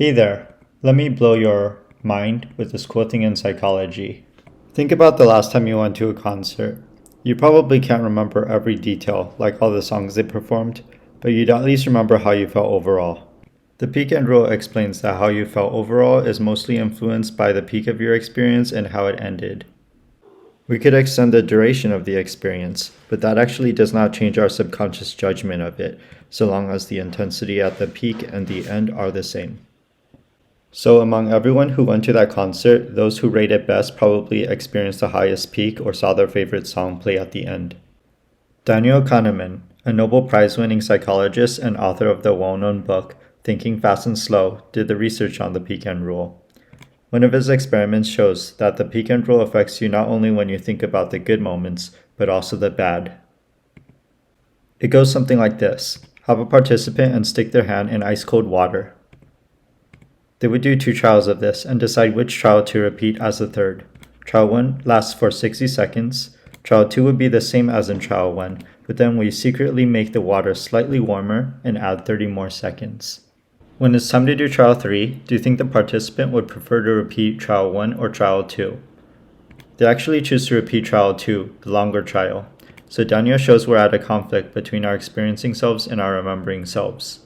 Hey there, let me blow your mind with this cool thing in psychology. Think about the last time you went to a concert. You probably can't remember every detail, like all the songs they performed, but you'd at least remember how you felt overall. The peak end rule explains that how you felt overall is mostly influenced by the peak of your experience and how it ended. We could extend the duration of the experience, but that actually does not change our subconscious judgment of it, so long as the intensity at the peak and the end are the same. So among everyone who went to that concert, those who rated best probably experienced the highest peak or saw their favorite song play at the end. Daniel Kahneman, a Nobel Prize-winning psychologist and author of the well-known book Thinking Fast and Slow, did the research on the peak end rule. One of his experiments shows that the peak end rule affects you not only when you think about the good moments, but also the bad. It goes something like this. Have a participant and stick their hand in ice-cold water. They would do 2 trials of this and decide which trial to repeat as the third. Trial 1 lasts for 60 seconds. Trial 2 would be the same as in trial 1, but then we secretly make the water slightly warmer and add 30 more seconds. When it's time to do trial 3, do you think the participant would prefer to repeat trial 1 or trial 2? They actually choose to repeat trial 2, the longer trial. So Daniel shows we're at a conflict between our experiencing selves and our remembering selves.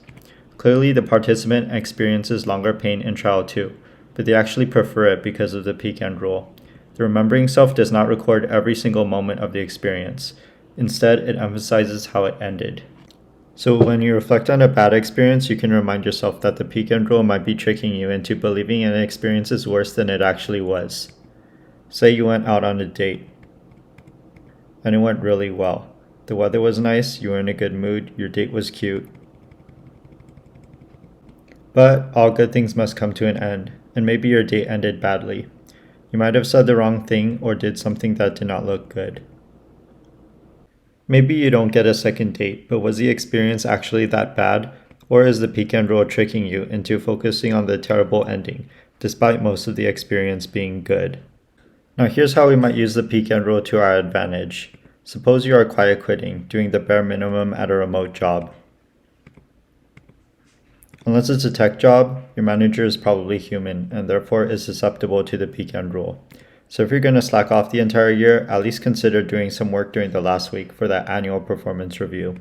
Clearly, the participant experiences longer pain in trial 2, but they actually prefer it because of the peak end rule. The remembering self does not record every single moment of the experience. Instead, it emphasizes how it ended. So when you reflect on a bad experience, you can remind yourself that the peak end rule might be tricking you into believing an experience is worse than it actually was. Say you went out on a date, and it went really well. The weather was nice, you were in a good mood, your date was cute. But all good things must come to an end, and maybe your date ended badly. You might have said the wrong thing or did something that did not look good. Maybe you don't get a second date, but was the experience actually that bad? Or is the peak end rule tricking you into focusing on the terrible ending, despite most of the experience being good? Now here's how we might use the peak end rule to our advantage. Suppose you are quiet quitting, doing the bare minimum at a remote job. Unless it's a tech job, your manager is probably human and therefore is susceptible to the peak end rule. So if you're going to slack off the entire year, at least consider doing some work during the last week for that annual performance review.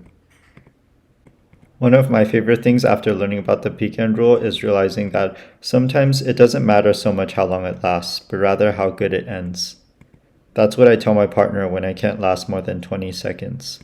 One of my favorite things after learning about the peak end rule is realizing that sometimes it doesn't matter so much how long it lasts, but rather how good it ends. That's what I tell my partner when I can't last more than 20 seconds.